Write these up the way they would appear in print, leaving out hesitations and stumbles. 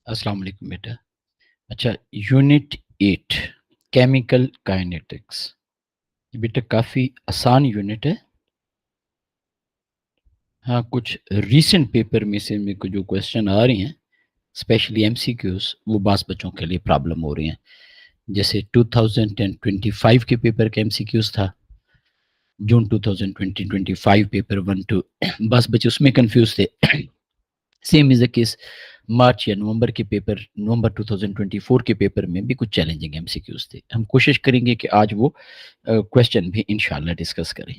अस्सलाम वालेकुम बेटा। अच्छा, यूनिट 8 केमिकल काइनेटिक्स। ये बेटा काफ़ी आसान यूनिट है। हाँ, कुछ रीसेंट पेपर में से मेरे को जो क्वेश्चन आ रही हैं, स्पेशली एमसीक्यूज, वो बास बच्चों के लिए प्रॉब्लम हो रही हैं। जैसे 2025 के पेपर के एमसीक्यूज था, जून 2025 पेपर 1 2 बस बच्चे उसमें कंफ्यूज थे। सेम इज़ द केस मार्च या नवंबर के पेपर, नवंबर 2024 के पेपर में भी कुछ चैलेंजिंग एमसीक्यूज थे। हम कोशिश करेंगे कि आज वो क्वेश्चन भी इंशाल्लाह डिस्कस करें।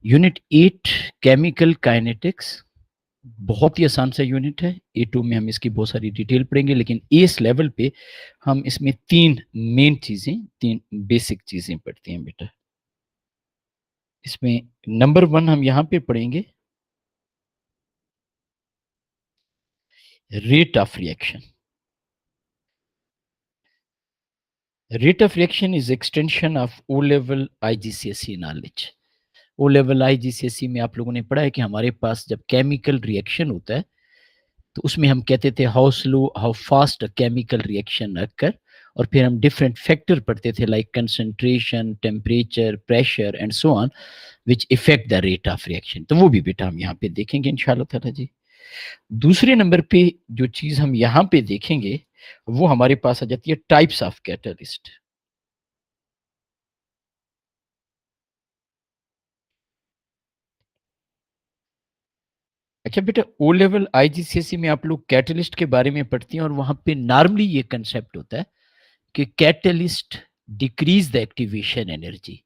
यूनिट 8 केमिकल काइनेटिक्स बहुत ही आसान सा यूनिट है। A2 में हम इसकी बहुत सारी डिटेल पढ़ेंगे, लेकिन इस लेवल पे हम इसमें तीन मेन चीज़ें, तीन बेसिक चीज़ें पढ़ते हैं बेटा। इसमें नंबर 1 हम यहाँ पे पढ़ेंगे rate of reaction. Rate of reaction is extension of O level IGCSE knowledge. O level IGCSE में आप लोगों ने पढ़ा है कि हमारे पास जब केमिकल रिएक्शन होता है तो उसमें हम कहते थे how slow how fast chemical reaction occur, और फिर हम डिफरेंट फैक्टर पढ़ते थे like concentration, temperature, pressure and so on which effect the rate of reaction. तो वो भी बेटा हम यहाँ पे देखेंगे इंशाल्लाह ताला जी। दूसरे नंबर पे जो चीज़ हम यहाँ पे देखेंगे वो हमारे पास आ जाती है टाइप्स ऑफ कैटलिस्ट। अच्छा बेटा, ओ लेवल आईजीसीएसई में आप लोग कैटलिस्ट के बारे में पढ़ती हैं और वहां पे नॉर्मली ये कंसेप्ट होता है कि catalyst decrease the activation energy.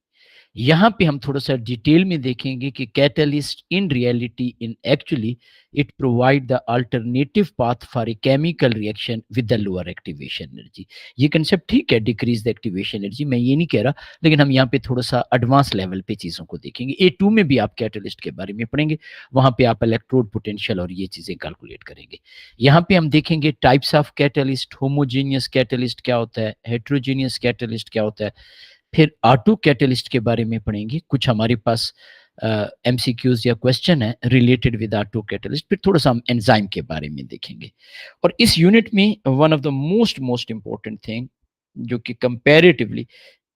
यहाँ पे हम थोड़ा सा डिटेल में देखेंगे कि catalyst in reality in actually it provide the alternative path for a chemical reaction with the lower activation energy. ये कंसेप्ट ठीक है, डिक्रीज द एक्टिवेशन एनर्जी, मैं ये नहीं कह रहा, लेकिन हम यहाँ पे थोड़ा सा एडवांस लेवल पे चीज़ों को देखेंगे। A2 में भी आप कैटलिस्ट के बारे में पढ़ेंगे, वहाँ पे आप इलेक्ट्रोड पोटेंशियल और ये चीज़ें कैलकुलेट करेंगे। यहाँ पे हम देखेंगे types of catalyst, homogeneous catalyst क्या होता है, हेट्रोजीनियस कैटलिस्ट क्या होता है, फिर ऑटो कैटलिस्ट के बारे में पढ़ेंगे। कुछ हमारे पास एमसीक्यूज या क्वेश्चन है रिलेटेड विद ऑटो कैटलिस्ट, फिर थोड़ा सा हम एंजाइम के बारे में देखेंगे। और इस यूनिट में one of the most most important thing जो कि कंपैरेटिवली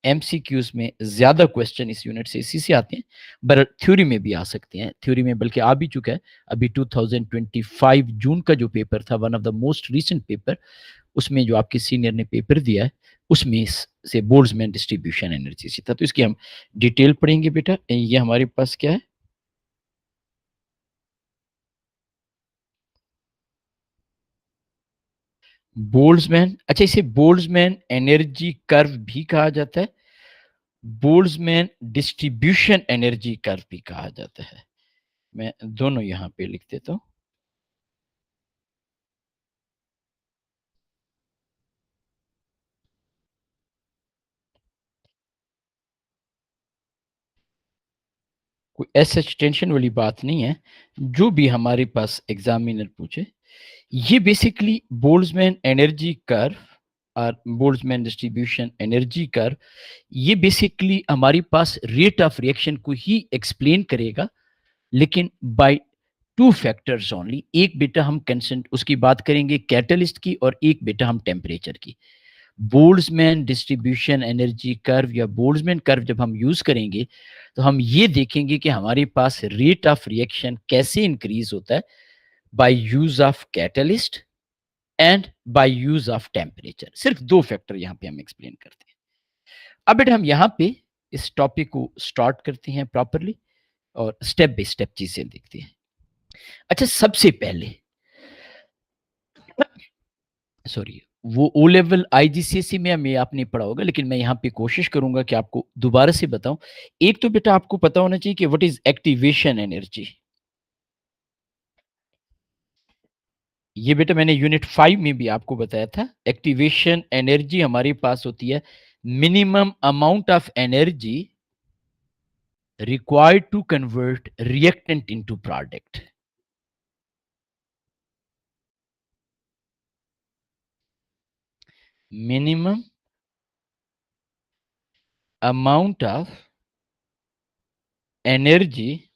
एमसीक्यूज में ज्यादा क्वेश्चन इस यूनिट से इसी से आते हैं, पर थ्योरी में भी आ सकते हैं। थ्योरी में बल्कि आ भी चुका है अभी 2025 जून का जो पेपर था, one of the most recent paper, उसमें जो आपके सीनियर ने पेपर दिया है उसमें से बोल्ट्जमैन डिस्ट्रीब्यूशन एनर्जी से था। तो इसकी हम डिटेल पढ़ेंगे बेटा। ये हमारे पास क्या है, बोल्ट्जमैन। अच्छा, इसे बोल्ट्जमैन एनर्जी कर्व भी कहा जाता है, बोल्ट्जमैन डिस्ट्रीब्यूशन एनर्जी कर्व भी कहा जाता है। मैं दोनों यहाँ पे लिख देता हूँ। कोई ऐसा टेंशन वाली बात नहीं है, जो भी हमारे पास एग्जामिनर पूछे। ये बेसिकली बोल्ट्जमैन एनर्जी कर्व और बोल्ट्जमैन डिस्ट्रीब्यूशन एनर्जी कर्व, ये बेसिकली हमारे पास रेट ऑफ रिएक्शन को ही एक्सप्लेन करेगा, लेकिन बाय टू फैक्टर्स ओनली। एक बेटा हम कंसेंट उसकी बात करेंगे कैटलिस्ट की, और एक बेटा हम टेम्परेचर की। बोल्ट्जमैन डिस्ट्रीब्यूशन एनर्जी कर्व या बोल्ट्जमैन कर्व जब हम यूज करेंगे तो हम ये देखेंगे कि हमारे पास रेट ऑफ रिएक्शन कैसे इंक्रीज होता है by use of catalyst and by use of temperature. सिर्फ दो फैक्टर यहाँ पे हम एक्सप्लेन करते हैं। अब बेटा हम यहाँ पे इस टॉपिक को स्टार्ट करते हैं प्रॉपरली और स्टेप बाय स्टेप चीजें देखते हैं। अच्छा, सबसे पहले सॉरी, वो ओ लेवल आईजीसीएसई में हमें आपने पढ़ा होगा, लेकिन मैं यहाँ पे कोशिश करूंगा कि आपको दोबारा से बताऊं। एक तो बेटा आपको पता होना चाहिए कि व्हाट इज एक्टिवेशन एनर्जी। ये बेटा मैंने यूनिट 5 में भी आपको बताया था। एक्टिवेशन एनर्जी हमारे पास होती है minimum amount of energy required to convert reactant into product. Minimum amount of energy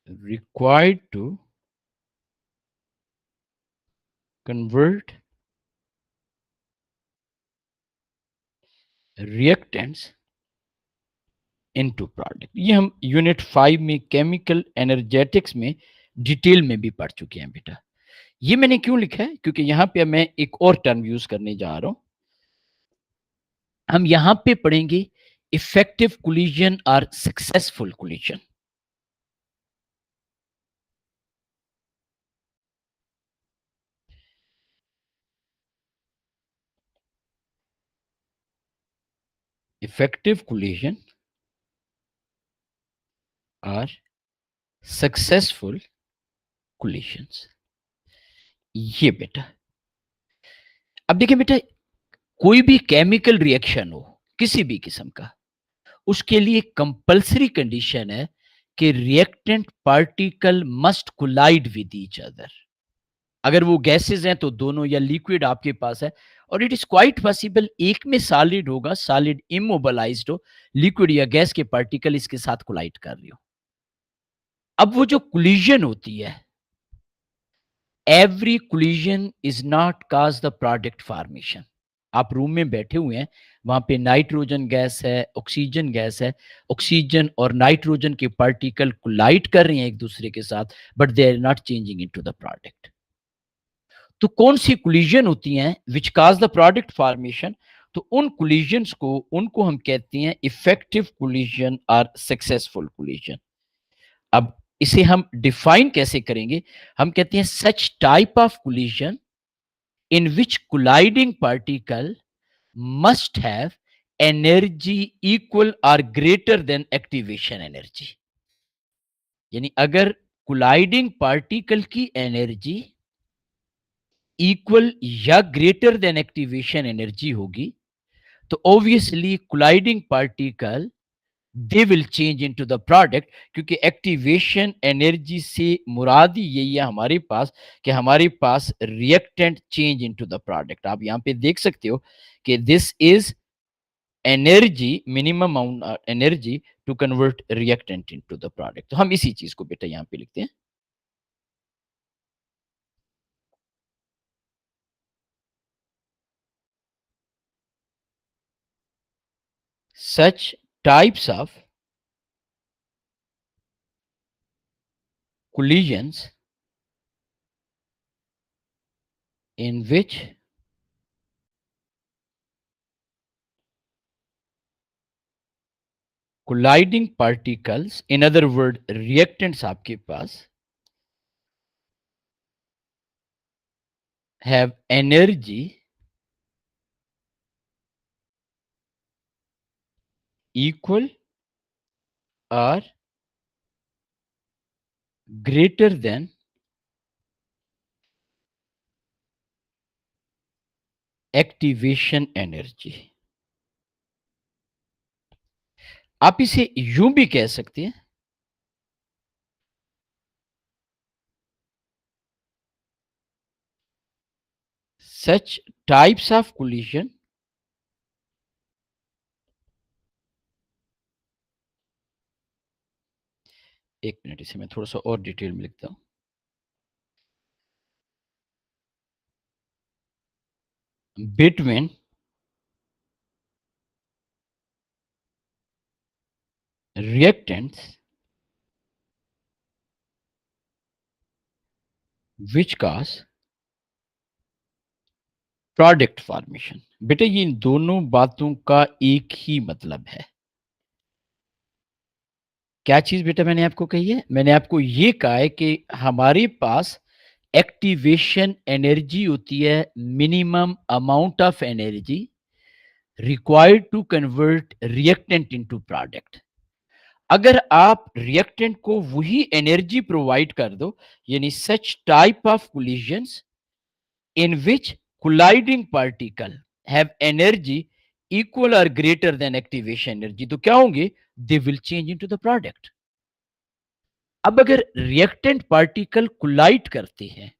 required to convert reactants into product। ये हम यूनिट 5 में केमिकल एनर्जेटिक्स में डिटेल में भी पढ़ चुके हैं बेटा। ये मैंने क्यों लिखा है, क्योंकि यहां पे मैं एक और टर्म यूज करने जा रहा हूं। हम यहां पे पढ़ेंगे इफेक्टिव कोलिजन और सक्सेसफुल कोलिजन। इफेक्टिव कोलिजन और सक्सेसफुल कोलिजन्स। ये बेटा, अब देखिए बेटा, कोई भी केमिकल रिएक्शन हो किसी भी किस्म का, उसके लिए कंपल्सरी कंडीशन है कि reactant particle must collide with each other. अगर वो गैसेस हैं तो दोनों, या लिक्विड आपके पास है, और इट इज क्वाइट पॉसिबल एक में सॉलिड होगा, सॉलिड इमोबिलाइज्ड हो, लिक्विड या गैस के पार्टिकल इसके साथ कोलाइड कर रही हो। अब वो जो कोलिजन होती है, every collision is not cause the product formation. आप रूम में बैठे हुए हैं, वहां पे नाइट्रोजन गैस है, ऑक्सीजन गैस है, ऑक्सीजन और नाइट्रोजन के पार्टिकल कोलाइड कर रहे हैं एक दूसरे के साथ, but they are not changing into the product. तो कौन सी कोलिजन होती हैं which cause the product formation? तो उन कोलिजन्स को, उनको हम कहते हैं इफेक्टिव कोलिजन और सक्सेसफुल कोलिजन। अब इसे हम डिफाइन कैसे करेंगे? हम कहते हैं सच type of collision in which colliding particle must have energy equal or greater than activation energy। यानी अगर कोलाइडिंग पार्टिकल की एनर्जी इक्वल या ग्रेटर देन एक्टिवेशन एनर्जी होगी, तो obviously colliding particle they will change into the product, क्योंकि activation energy से मुराद ही यही है हमारे पास कि हमारे पास reactant change into the product. आप यहां पे देख सकते हो कि this is energy, minimum amount energy to convert reactant into the product. तो हम इसी चीज को बेटा यहां पे लिखते हैं। Such types of collisions in which colliding particles, in other word reactants आपके पास have energy equal or greater than activation energy. आप इसे यूं भी कह सकते हैं, सच टाइप्स ऑफ कोलिजन एक मिनट, इसे मैं थोड़ा सा और डिटेल में लिखता हूं। Between reactants which cause product formation. बेटा ये इन दोनों बातों का एक ही मतलब है। क्या चीज बेटा मैंने आपको कही है? मैंने आपको ये कहा है कि हमारे पास एक्टिवेशन एनर्जी होती है, minimum amount of energy required to convert reactant into product. अगर आप रिएक्टेंट को वही एनर्जी प्रोवाइड कर दो, यानी सच type of collisions in which colliding particle have energy equal or greater than activation energy, तो क्या होंगे? They will change into the product। अब अगर रिएक्टेंट पार्टिकल कोलाइड करते हैं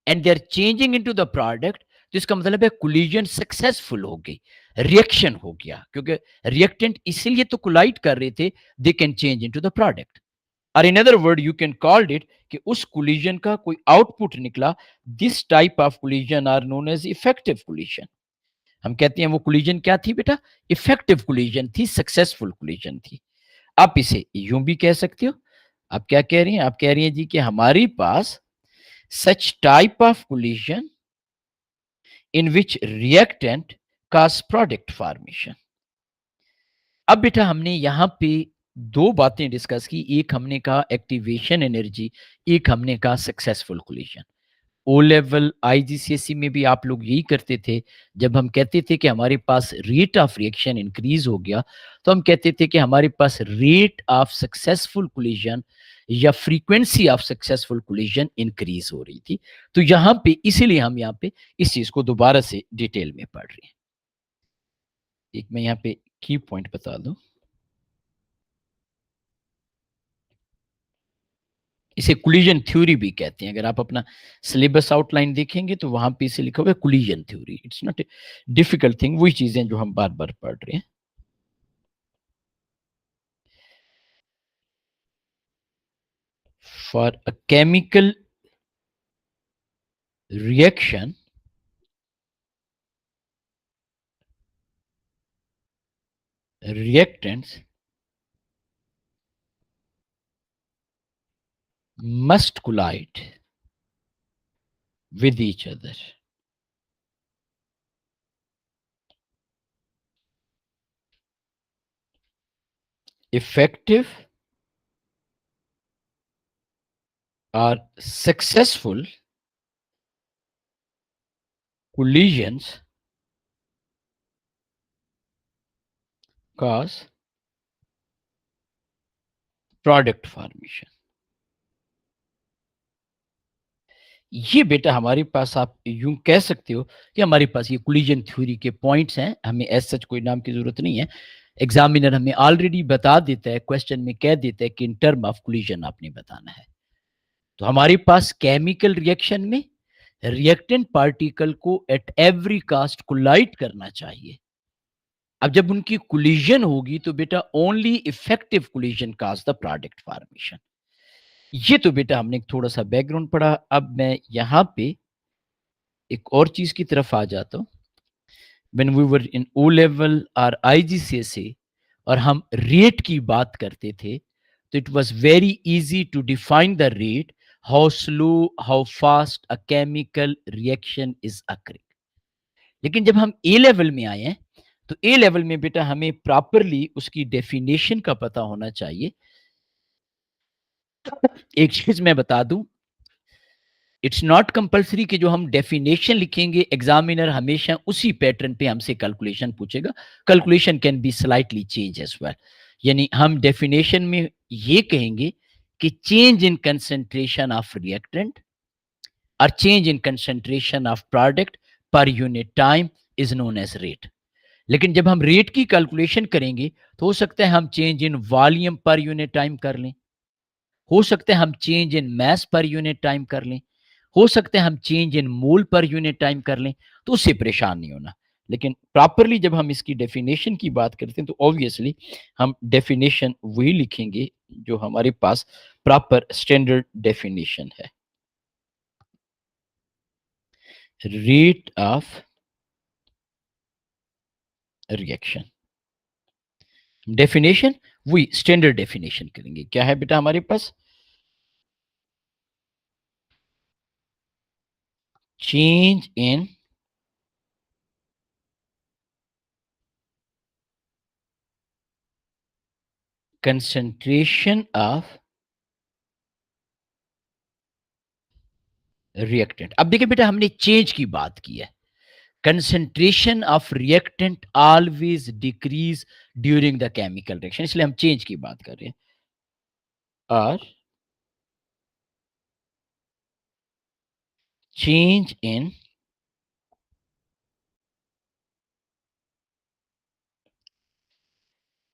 and they are changing into the product, तो इसका मतलब है कोलिजन सक्सेसफुल हो गई, रिएक्शन हो गया, क्योंकि रिएक्टेंट इसीलिए तो कोलाइड कर रहे थे, they can change into the product. और in other word you can called it कि उस कोलिजन का कोई आउटपुट निकला, this type of collision are known as effective collision. हम कहते हैं वो कोलिजन क्या थी बेटा, इफेक्टिव कोलिजन थी, सक्सेसफुल कोलिजन थी। आप इसे यूं भी कह सकते हो। आप क्या कह रही हैं, आप कह रही हैं जी कि हमारे पास such type of collision in which reactant cause product formation. अब बेटा हमने यहां पे दो बातें डिस्कस की, एक हमने कहा एक्टिवेशन एनर्जी, एक हमने कहा सक्सेसफुल कोलिजन। ओ लेवल आईजीसीएसई में भी आप लोग यही करते थे, जब हम कहते थे कि हमारे पास रेट ऑफ रिएक्शन इंक्रीज हो गया, तो हम कहते थे कि हमारे पास रेट ऑफ सक्सेसफुल कोलिजन या frequency of successful collision increase हो रही थी। तो यहां पे इसीलिए हम यहां पे इस चीज को दोबारा से डिटेल में पढ़ रहे हैं। एक मैं यहाँ पे की पॉइंट बता दूं, इसे कोलिजन थ्योरी भी कहते हैं। अगर आप अपना सिलेबस आउटलाइन देखेंगे तो वहां पे इसे लिखा हुआ है collision theory. It's not a difficult thing, वही चीजें जो हम बार बार पढ़ रहे हैं। For a chemical reaction, reactants must collide with each other. Effective or successful collisions cause product formation. ये बेटा हमारे पास आप यूं कह सकते हो कि हमारे पास ये कोलिजन थ्योरी के पॉइंट्स हैं, हमें एज सच कोई नाम की जरूरत नहीं है। एग्जामिनर हमें ऑलरेडी बता देता है, क्वेश्चन में कह देता है कि इन टर्म ऑफ कोलिजन आपने बताना है। तो हमारे पास केमिकल रिएक्शन में रिएक्टेंट पार्टिकल को एट एवरी कास्ट कोलाइड करना चाहिए। अब जब उनकी कोलिजन होगी तो बेटा only effective collision cause the product formation. ये तो बेटा हमने थोड़ा सा बैकग्राउंड पढ़ा। अब मैं यहां पे एक और चीज की तरफ आ जाता हूं। When we were in O level और आईजीसीएसई और हम रेट की बात करते थे, तो it was very easy to define the rate, how slow how fast a chemical reaction is occurring. लेकिन जब हम ए लेवल में आए हैं, तो ए लेवल में बेटा हमें प्रॉपरली उसकी डेफिनेशन का पता होना चाहिए। एक चीज मैं बता दूं, इट्स नॉट कंपल्सरी कि जो हम डेफिनेशन लिखेंगे एग्जामिनर हमेशा उसी पैटर्न पे हमसे कैलकुलेशन पूछेगा। Calculation can be slightly change as well. यानी हम डेफिनेशन में ये कहेंगे कि change in concentration of reactant और change in concentration of product per unit time is known as rate. लेकिन जब हम रेट की कैलकुलेशन करेंगे तो हो सकता है हम change in volume per unit time कर लें, हो सकता है हम change in mass per unit time कर लें, हो सकता है हम चेंज इन मोल पर यूनिट टाइम कर लें, तो उससे परेशान नहीं होना। लेकिन प्रॉपरली जब हम इसकी डेफिनेशन की बात करते हैं तो ऑब्वियसली हम डेफिनेशन वही लिखेंगे जो हमारे पास प्रॉपर स्टैंडर्ड डेफिनेशन है। रेट ऑफ रिएक्शन डेफिनेशन वही स्टैंडर्ड डेफिनेशन करेंगे। क्या है बेटा हमारे पास, change in concentration of reactant. अब देखिए बेटा हमने चेंज की बात की है, concentration of reactant always decrease during the chemical reaction, इसलिए हम चेंज की बात कर रहे हैं। और change in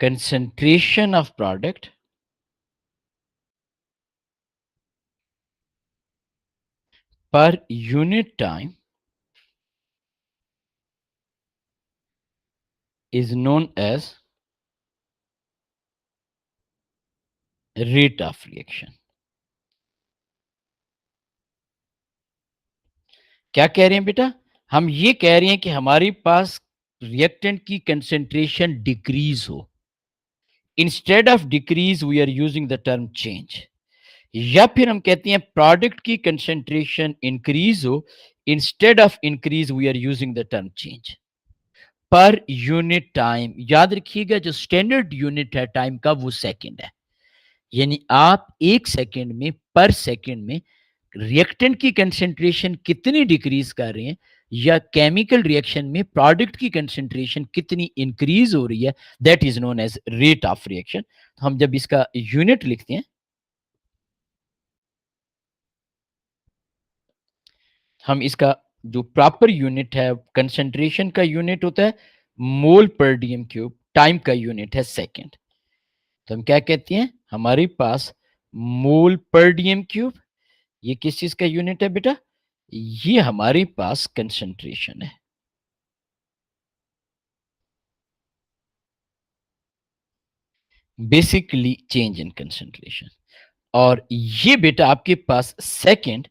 concentration of product per unit time is known as rate of reaction. क्या कह रहे हैं बेटा? हम ये कह रहे हैं कि हमारे पास रिएक्टेंट की कंसेंट्रेशन डिक्रीज हो। Instead of decrease we are using the term change. या फिर हम कहते हैं प्रोडक्ट की कंसेंट्रेशन इंक्रीज हो, instead of increase we are using the term change. Per unit time, याद रखिएगा जो स्टैंडर्ड यूनिट है टाइम का वो सेकंड है। यानी आप एक सेकंड में, पर सेकंड में रिएक्टेंट की कंसेंट्रेशन कितनी डिक्रीज कर रहे हैं या केमिकल रिएक्शन में प्रोडक्ट की कंसेंट्रेशन कितनी इंक्रीज हो रही है, that is known as rate of reaction. हम जब इसका यूनिट लिखते हैं, हम इसका जो प्रॉपर यूनिट है कंसेंट्रेशन का यूनिट होता है mole per DM cube, time का यूनिट है सेकंड। तो हम क्या कहते हैं, हमारे पास मोल पर डीएम क्यूब, ये किस चीज का यूनिट है बेटा? ये हमारे पास कंसेंट्रेशन है। Basically change in concentration. और ये बेटा आपके पास सेकंड,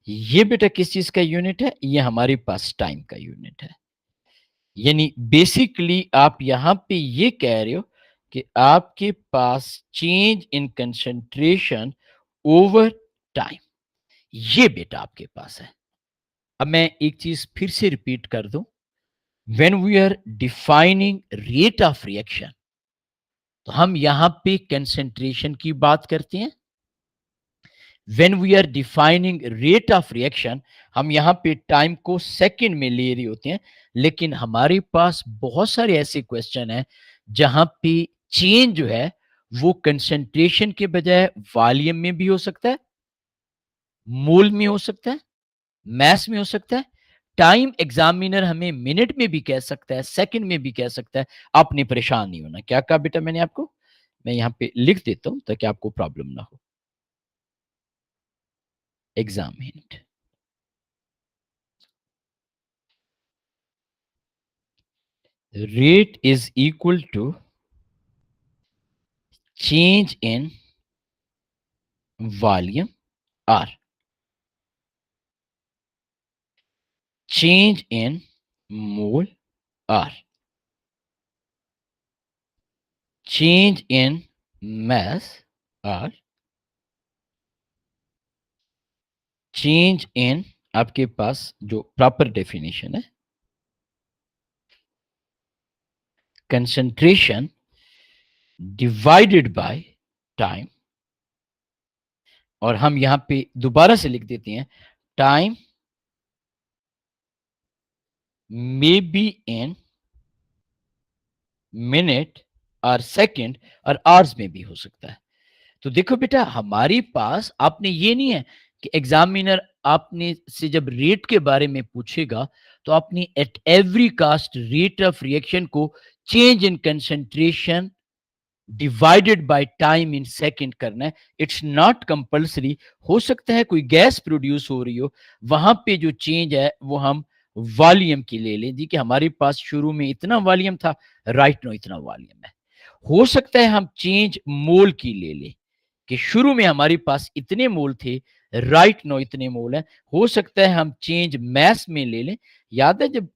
ये बेटा किस चीज का यूनिट है? ये हमारे पास टाइम का यूनिट है। यानी बेसिकली आप यहां पे ये कह रहे हो कि आपके पास change in concentration over time, ये बेटा आपके पास है। अब मैं एक चीज फिर से रिपीट कर दूं, when we are defining rate of reaction, तो हम यहां पे कंसेंट्रेशन की बात करते हैं। When we are defining rate of reaction, हम यहां पे टाइम को सेकंड में ले रहे होते हैं। लेकिन हमारे पास बहुत सारे ऐसे क्वेश्चन हैं जहां पे चेंज जो है वो कंसेंट्रेशन के बजाय वॉल्यूम में भी हो सकता है, मोल में हो सकता है, मैस में हो सकता है। टाइम एग्जामिनर हमें मिनट में भी कह सकता है, सेकंड में भी कह सकता है। आपने परेशान नहीं होना। क्या कहा बेटा मैंने आपको? मैं यहां पे लिख देता हूं ताकि आपको प्रॉब्लम ना हो। Exam hint, rate is equal to change in volume or change in mole or change in mass or change in, आपके पास जो प्रॉपर डेफिनेशन है, concentration divided by time। और हम यहां पे दोबारा से लिख देते हैं, time may be in minute और सेकंड और आवर्स में भी हो सकता है। तो देखो बेटा हमारे पास, आपने ये नहीं है कि एग्जामिनर आपने से जब रेट के बारे में पूछेगा तो आपने at every cost rate of reaction को change in concentration divided by time in second करना है। It's not compulsory. हो सकता है कोई गैस प्रोड्यूस हो रही हो, वहां पे जो चेंज है वो हम वॉल्यूम की ले लें जी, कि हमारे पास शुरू में इतना वॉल्यूम था, राइट नो इतना वॉल्यूम है। हो सकता है हम चेंज मोल की ले लें कि शुरू में हमारे पास इतने मोल थे, राइट नो इतने मोल है। हो सकता है हम चेंज मैस में ले लें। याद है जब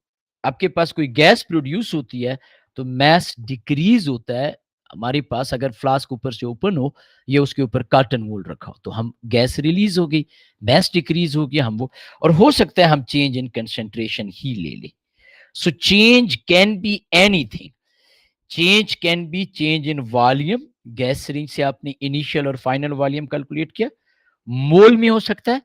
आपके पास कोई गैस प्रोड्यूस होती है तो मैस डिक्रीज होता है। हमारे पास अगर फ्लास्क ऊपर से ओपन हो या उसके ऊपर कार्टन वूल रखा हो तो हम गैस रिलीज हो गई, मैस डिक्रीज हो गया हम वो। और हो सकता है हम चेंज इन कंसेंट्रेशन ही ले लें। So change can be anything. Change can be change in volume, gas syringe से आपने इनिशियल और फाइनल वॉल्यूम कैलकुलेट किया। मोल में हो सकता है,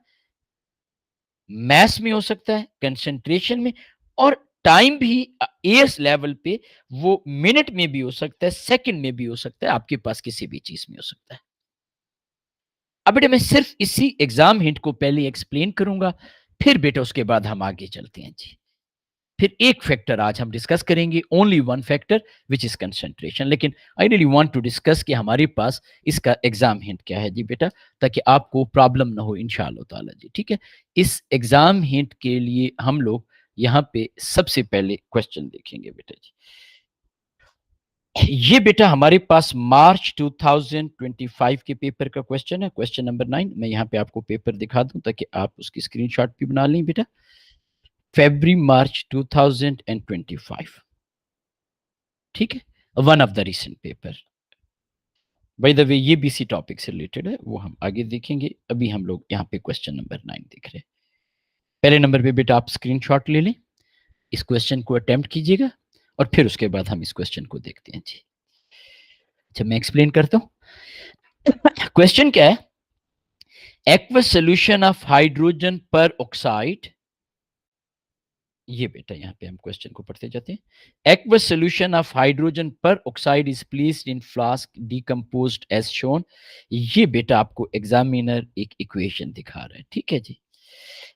मैस में हो सकता है, कंसेंट्रेशन में, और टाइम भी एएस लेवल पे वो मिनट में भी हो सकता है, सेकंड में भी हो सकता है, आपके पास किसी भी चीज में हो सकता है। अब बेटा मैं सिर्फ इसी एग्जाम हिंट को पहले एक्सप्लेन करूंगा, फिर बेटा उसके बाद हम आगे चलते हैं जी। फिर एक फैक्टर आज हम डिस्कस करेंगे, only one factor which is concentration. लेकिन I really want to discuss कि हमारे पास इसका एग्जाम हिंट क्या है जी बेटा, ताकि आपको प्रॉब्लम ना हो इंशाअल्लाह ताला जी। ठीक है, इस एग्जाम हिंट के लिए हम लोग यहाँ पे सबसे पहले क्वेश्चन देखेंगे बेटा जी। ये बेटा हमारे पास मार्च 2025 के पेपर का क्वेश्चन है, क्वेश्चन नंबर 9। मैं यहाँ पे आपको पेपर दिखा दूं ताकि आप उसकी स्क्रीनशॉट भी बना लें बेटा। फरवरी मार्च 2025, ठीक है, one of the recent paper. By the way ये भी इसी टॉपिक से रिलेटेड है, वो हम आगे देखेंगे। अभी हम लोग यहाँ पे क्वेश्चन नंबर 9 देख रहे हैं। पहले नंबर पे बेटा आप स्क्रीनशॉट ले लें, इस क्वेश्चन को अटेम्प्ट कीजिएगा और फिर उसके बाद हम इस क्वेश्चन को देखते हैं जी। अच्छा, मैं एक्सप्लेन करता हूं। क्वेश्चन क्या है? एक्वस सोल्यूशन ऑफ हाइड्रोजन पर ऑक्साइड, ये बेटा यहाँ पे हम क्वेश्चन को पढ़ते जाते हैं। Aqueous solution of hydrogen peroxide is placed in flask decomposed as shown. ये बेटा आपको एग्जामिनर एक इक्वेशन दिखा रहा है, ठीक है जी।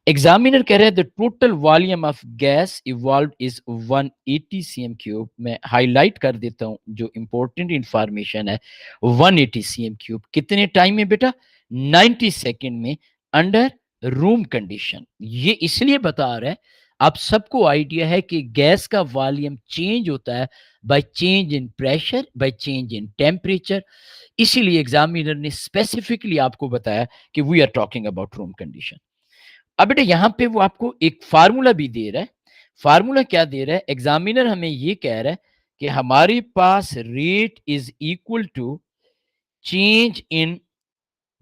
एग्जामिनर कह रहे हैं the total volume of gas evolve is 180 CM cube. मैं हाईलाइट कर देता हूं जो इंपॉर्टेंट इंफॉर्मेशन है। 180 सीएम क्यूब कितने टाइम में बेटा? 90 सेकेंड में, अंडर रूम कंडीशन। ये इसलिए बता रहा है, आप सबको आइडिया है कि गैस का वॉल्यूम चेंज होता है by change in pressure, by change in temperature. इसीलिए एग्जामिनर ने स्पेसिफिकली आपको बताया कि we are talking about room condition. अब बेटा यहां पे वो आपको एक फार्मूला भी दे रहा है। फार्मूला क्या दे रहा है? एग्जामिनर हमें ये कह रहा है कि हमारे पास rate is equal to change in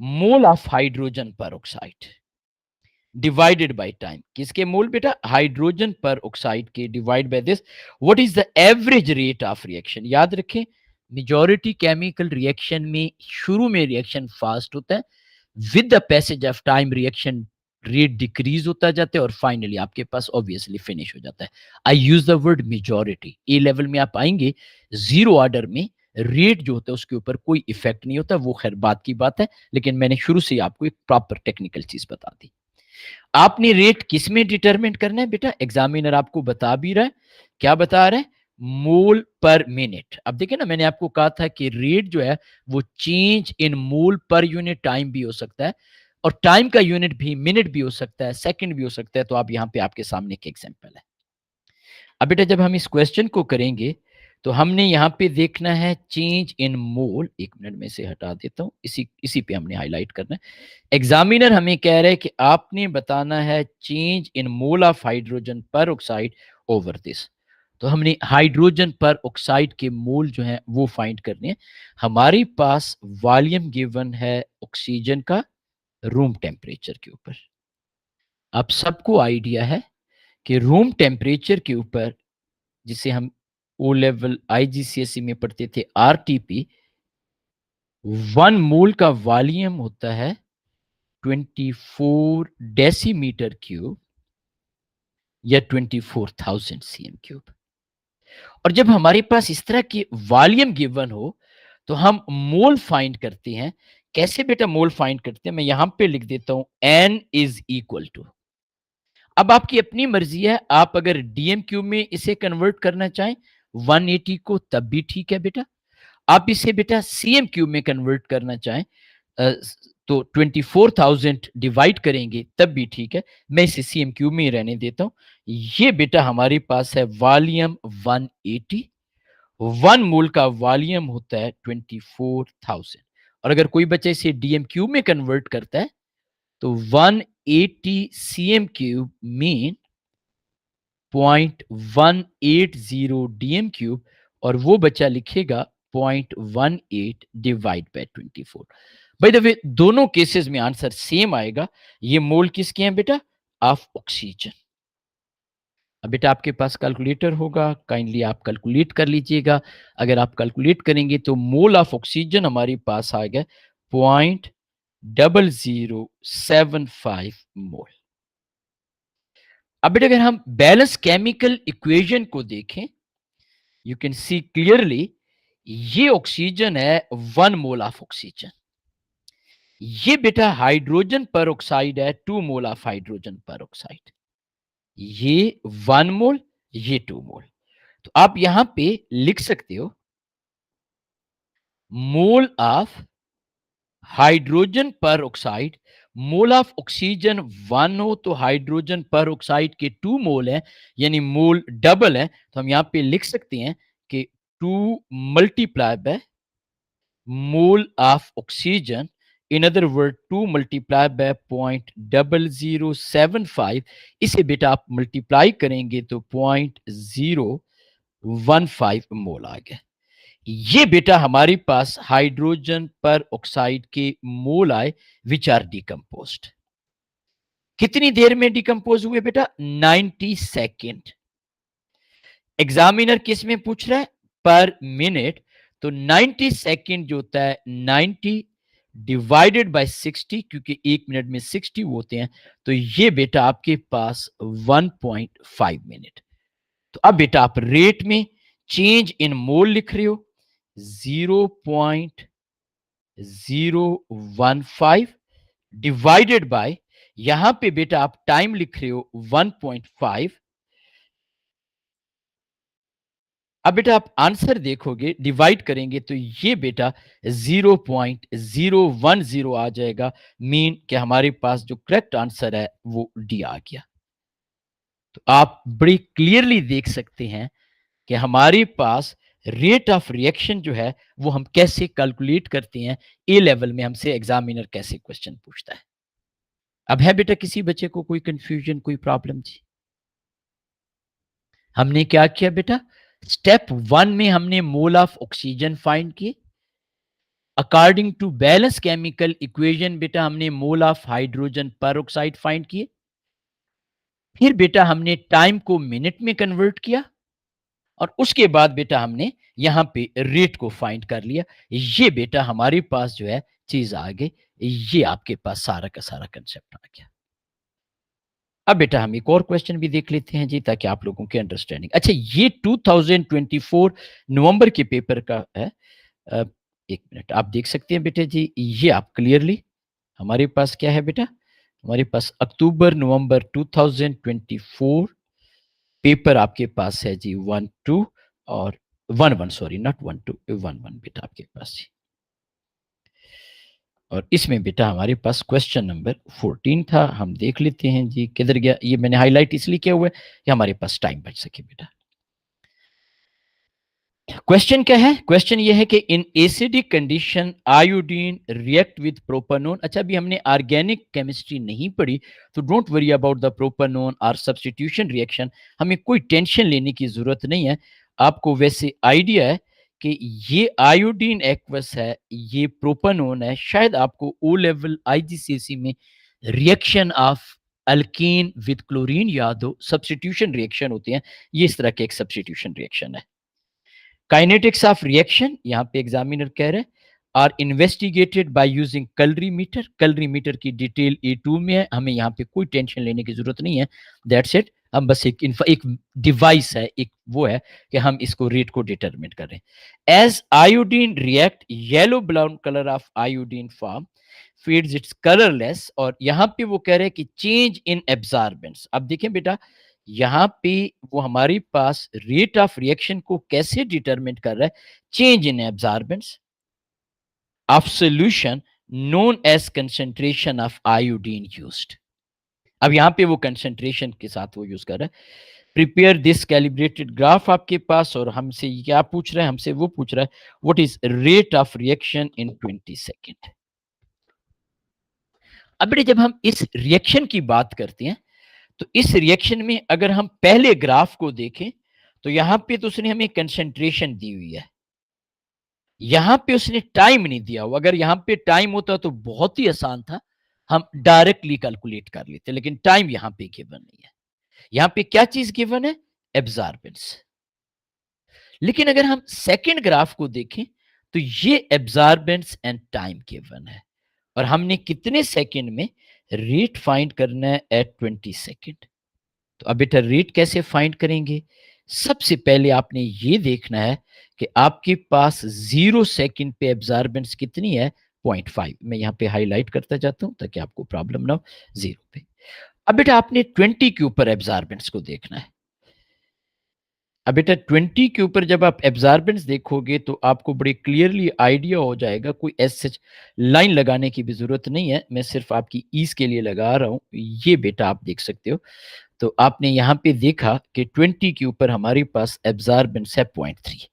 mole of hydrogen peroxide divided by time. किसके मोल बेटा? हाइड्रोजन पर ऑक्साइड के divide by this. What is the average rate of reaction? याद रखें, मेजॉरिटी केमिकल रिएक्शन में शुरू में reaction fast होता है, with the passage of time reaction rate decrease होता जाता है और फाइनली आपके पास ऑब्वियसली फिनिश हो जाता है। I use the word majority. A level में आप आएंगे, जीरो ऑर्डर में रेट जो होता है उसके ऊपर कोई इफेक्ट नहीं होता, वो खैर बात की बात है, लेकिन मैंने शुरू से आपको एक प्रॉपर टेक्निकल चीज बता दी। आपने रेट किस में डिटरमिन करना है बेटा? एग्जामिनर आपको बता भी रहा है, क्या बता रहा है? मोल पर मिनट। अब देखिए ना, मैंने आपको कहा था कि रेट जो है वो चेंज इन मोल पर यूनिट टाइम भी हो सकता है, और टाइम का यूनिट भी मिनट भी हो सकता है, सेकंड भी हो सकता है। तो आप यहाँ पे आपके सामने एक एग्जांपल है। अब बेटा जब हम इस क्वेश्चन को करेंगे तो हमने यहाँ पे देखना है चेंज इन मोल। एक मिनट में से हटा देता हूँ, इसी इसी पे हमने हाईलाइट करना है। एग्जामिनर हमें कह रहे हैं कि आपने बताना है change in mole of hydrogen पर ऑक्साइड ओवर दिस। तो हमने हाइड्रोजन पर ऑक्साइड के मोल जो है वो फाइंड करने हैं। हमारे पास वॉल्यूम गिवन है ऑक्सीजन का रूम टेम्परेचर के ऊपर। आप सबको आइडिया है कि रूम टेम्परेचर के ऊपर, जिसे हम ओ लेवल आईजीसीएसई में पढ़ते थे आरटीपी, 1 मोल का वॉल्यूम होता है 24 डेसीमीटर क्यूब या 24,000 सीएम क्यूब। और जब हमारे पास इस तरह की वॉल्यूम गिवन हो तो हम मोल फाइंड करते हैं। कैसे बेटा मोल फाइंड करते हैं? मैं यहां पे लिख देता हूं एन इज इक्वल टू। अब आपकी अपनी मर्जी है, आप अगर डीएम क्यूब में इसे कन्वर्ट करना चाहें 180 को, तब भी ठीक है बेटा। आप इसे बेटा सीएम क्यूब में कन्वर्ट करना चाहें तो 24,000 डिवाइड करेंगे तब भी ठीक है। मैं इसे सीएम क्यूब में ही रहने देता हूं। ये बेटा हमारे पास है वॉल्यूम 180। 1 मोल का वॉल्यूम होता है 24,000। और अगर कोई बच्चा इसे डीएम क्यूब में कन्वर्ट करता है तो 180 CM cube mean 0.180 DM cube, और वो बच्चा लिखेगा 0.18 divide by 24। By the way दोनों केसेस में आंसर सेम आएगा। ये मोल किसके हैं बेटा? Of oxygen. अब बेटा आपके पास कैलकुलेटर होगा, काइंडली आप कैलकुलेट कर लीजिएगा। अगर आप कैलकुलेट करेंगे तो मोल ऑफ ऑक्सीजन हमारे पास आ गया 0.0075 मोल। अब बेटा अगर हम बैलेंस केमिकल इक्वेशन को देखें, यू कैन सी क्लियरली, ये ऑक्सीजन है 1 मोल ऑफ ऑक्सीजन। ये बेटा हाइड्रोजन पर ऑक्साइड है 2 मोल ऑफ हाइड्रोजन पर ऑक्साइड। ये 1 मोल, ये 2 मोल। तो आप यहां पे लिख सकते हो मोल ऑफ हाइड्रोजन पर ऑक्साइड, मोल ऑफ ऑक्सीजन 1 हो तो हाइड्रोजन पर ऑक्साइड के 2 मोल है, यानी मोल डबल है। तो हम यहां पे लिख सकते हैं कि 2 multiply by mole of oxygen, in other word 2 multiply by 0.0075, इसे बेटा आप मल्टीप्लाई करेंगे तो 0.015 मोल आ गया। ये बेटा हमारे पास हाइड्रोजन पर ऑक्साइड के मोल आए विच आर डिकम्पोज्ड। कितनी देर में डिकम्पोज हुए बेटा? 90 सेकेंड। एग्जामिनर किस में पूछ रहा है? पर मिनट। तो 90 सेकेंड जो होता है 90 डिवाइडेड बाय 60, क्योंकि 1 मिनट में 60 होते हैं, तो ये बेटा आपके पास 1.5 मिनट। तो अब बेटा आप रेट में चेंज इन मोल लिख रहे हो 0.015 डिवाइडेड बाय, यहां पे बेटा आप टाइम लिख रहे हो 1.5। अब बेटा आप आंसर देखोगे, डिवाइड करेंगे तो ये बेटा 0.010 आ जाएगा। मीन कि हमारे पास जो करेक्ट आंसर है वो डी आ गया। तो आप बड़ी क्लियरली देख सकते हैं कि हमारे पास रेट ऑफ रिएक्शन जो है वो हम कैसे कैलकुलेट करते हैं। ए लेवल में हमसे एग्जामिनर कैसे क्वेश्चन पूछता है। अब है बेटा किसी बच्चे को कोई कंफ्यूजन, कोई प्रॉब्लम? जी, हमने क्या किया बेटा? स्टेप 1 में हमने मोल ऑफ ऑक्सीजन फाइंड किए। According to balance chemical equation बेटा हमने mole of hydrogen peroxide find किए। फिर बेटा हमने टाइम को मिनट में कन्वर्ट किया और उसके बाद बेटा हमने यहां पे रेट को फाइंड कर लिया। ये बेटा हमारे पास जो है चीज आ गई। ये आपके पास सारा का सारा कंसेप्ट आ गया। अब बेटा हम एक और क्वेश्चन भी देख लेते हैं जी, ताकि आप लोगों की अंडरस्टैंडिंग। अच्छा, ये 2024 नवंबर के पेपर का है। अ, एक मिनट, आप देख सकते हैं बेटे जी, ये आप क्लियरली, हमारे पास क्या है बेटा? हमारे पास अक्टूबर नवंबर 2024 पेपर आपके पास है जी 1-2 और 1-1, सॉरी नॉट 1-2, 1-1 बेटा आपके पास जी। और इसमें बेटा हमारे पास क्वेश्चन नंबर 14 था। हम देख लेते हैं जी किधर गया। ये मैंने हाईलाइट इसलिए किया हुआ है कि हमारे पास टाइम बच सके बेटा। क्वेश्चन क्या है? क्वेश्चन ये है कि in acidic condition iodine react with propanone. अच्छा, अभी हमने ऑर्गेनिक केमिस्ट्री नहीं पढ़ी, तो don't worry about the propanone और सब्स्टिट्यूशन रिएक्शन। हमें कोई टेंशन लेने की जरूरत नहीं है। आपको वैसे आइडिया है कि ये आयोडीन एक्वस है, ये प्रोपानोन है। शायद आपको ओ लेवल आईजीसीएसई में reaction of alkyne with chlorine याद हो, सब्स्टिट्यूशन रिएक्शन होते हैं। ये इस तरह के एक सब्स्टिट्यूशन रिएक्शन है। काइनेटिक्स ऑफ रिएक्शन यहां पे एग्जामिनर कह रहे हैं are investigated by using calorimeter. Calorimeter की डिटेल A2 में है, हमें यहाँ पे कोई टेंशन लेने की जरूरत नहीं है। That's it. हम बस एक डिवाइस है, एक वो है कि हम इसको रेट को डिटरमिन कर रहे हैं। As iodine react, yellow brown colour of iodine form fades its colourless. और यहाँ पे वो कह रहे हैं कि चेंज इन एब्जॉर्बेंस। अब देखें बेटा, यहाँ पे वो हमारे पास रेट ऑफ रिएक्शन को कैसे डिटरमिन कर रहा है? Change in absorbance of solution known as concentration of iodine used. अब यहाँ पे वो कंसंट्रेशन के साथ वो यूज कर रहा है। प्रिपेयर दिस कैलिब्रेटेड ग्राफ आपके पास, और हमसे क्या पूछ रहा है? हमसे वो पूछ रहा है what is rate of reaction in 20 second. अब बेटे जब हम इस रिएक्शन की बात करते हैं, तो इस रिएक्शन में अगर हम पहले ग्राफ को देखें, तो यहां पे तो उसने हमें कंसंट्रेशन दी हुई है, यहां पे उसने टाइम नहीं दिया हुआ। अगर यहां पे टाइम होता तो बहुत ही आसान था, हम डायरेक्टली कैलकुलेट कर लेते, लेकिन टाइम यहां पे गिवन नहीं है। यहां पे क्या चीज गिवन है? एब्जॉर्बेंस। लेकिन अगर हम सेकंड ग्राफ को देखें, तो ये एब्जॉर्बेंस एंड टाइम गिवन है, और हमने कितने सेकंड में रेट फाइंड करना है? At 20 second. तो अब बेटा रेट कैसे फाइंड करेंगे? सबसे पहले आपने ये देखना है कि आपके पास 0 सेकंड पे एब्जॉर्बेंस कितनी है? 0.5। मैं यहाँ पे हाईलाइट करता जाता हूं ताकि आपको प्रॉब्लम ना हो। 0 पे। अब बेटा आपने 20 के ऊपर एब्जॉर्बेंस को देखना है। अब बेटा 20 के ऊपर जब आप एब्जॉर्बेंस देखोगे तो आपको बड़े क्लियरली आइडिया हो जाएगा। कोई ऐसे लाइन लगाने की भी जरूरत नहीं है, मैं सिर्फ आपकी ईज के लिए लगा रहा हूं। ये बेटा आप देख सकते हो। तो आपने यहाँ पे देखा कि 20 के ऊपर हमारे पास एब्जॉर्बेंस है 0.3।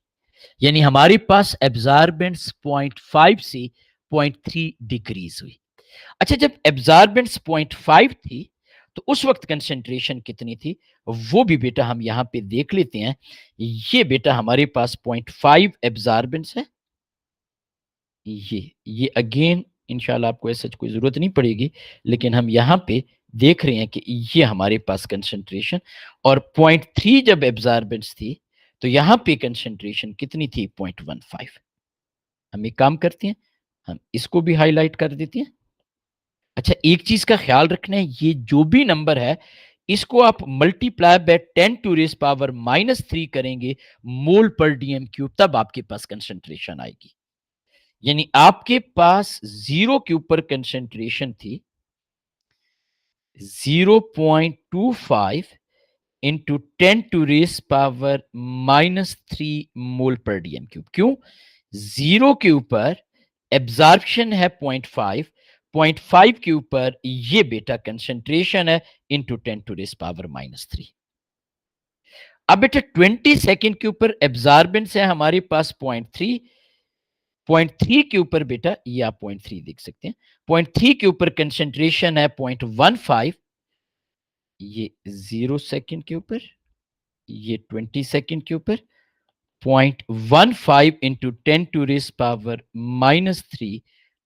यानी हमारे पास एब्जॉर्बेंस 0.5 से 0.3 डिक्रीज हुई। अच्छा, जब एब्जॉर्बेंस 0.5 थी तो उस वक्त कंसंट्रेशन कितनी थी, वो भी बेटा हम यहां पे देख लेते हैं। ये बेटा हमारे पास 0.5 एब्जॉर्बेंस है। ये अगेन इंशाल्लाह आपको ऐसा कोई जरूरत नहीं पड़ेगी, लेकिन हम यहाँ पे देख रहे हैं कि ये हमारे पास कंसंट्रेशन, और 0.3 जब एब्जॉर्बेंस थी तो यहाँ पे कंसंट्रेशन कितनी थी, 0.15। हम एक काम करते हैं, हम इसको भी हाईलाइट कर देते हैं। अच्छा, एक चीज का ख्याल रखना है, ये जो भी नंबर है इसको आप मल्टीप्लाई बाय 10⁻³ करेंगे मोल पर डीएम क्यूब, तब आपके पास कंसंट्रेशन आएगी। यानी आपके पास जीरो के ऊपर कंसंट्रेशन थी 0.25 इंटू 10⁻³ मोल पर डीएम क्यूब। क्यों? जीरो के ऊपर एब्जॉर्प्शन है 0.5, 0.5 के ऊपर ये बेटा कंसंट्रेशन है इंटू 10⁻³ अब बेटा 20 सेकेंड के ऊपर एब्जॉर्बेंस है हमारे पास 0.3, 0.3 के ऊपर बेटा ये आप 0.3 देख सकते हैं, 0.3 के ऊपर कंसंट्रेशन है 0.15, ये 0 सेकेंड के ऊपर, ये 20 सेकेंड के ऊपर 0.15 इंटू 10⁻³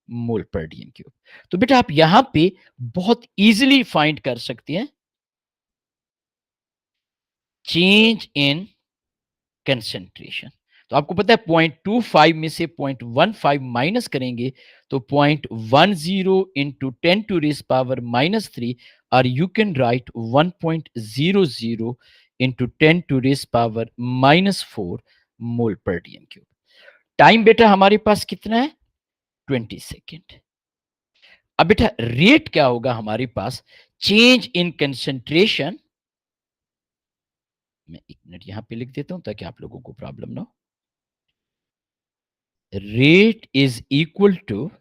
मोल पर डीएम क्यूब। तो बेटा आप यहां पे बहुत इजीली फाइंड कर सकते हैं चेंज इन कंसंट्रेशन। तो आपको पता है 0.25 में से 0.15 माइनस करेंगे तो 0.10 इंटू 10⁻³ और you can write 1.00 into 10⁻⁻4 mole per DM cube. Time बेटा हमारे पास कितना है, 20 सेकेंड। अब बेटा रेट क्या होगा हमारे पास, चेंज इन कंसंट्रेशन, मैं एक मिनट यहां पे लिख देता हूं ताकि आप लोगों को प्रॉब्लम ना हो। Rate is equal to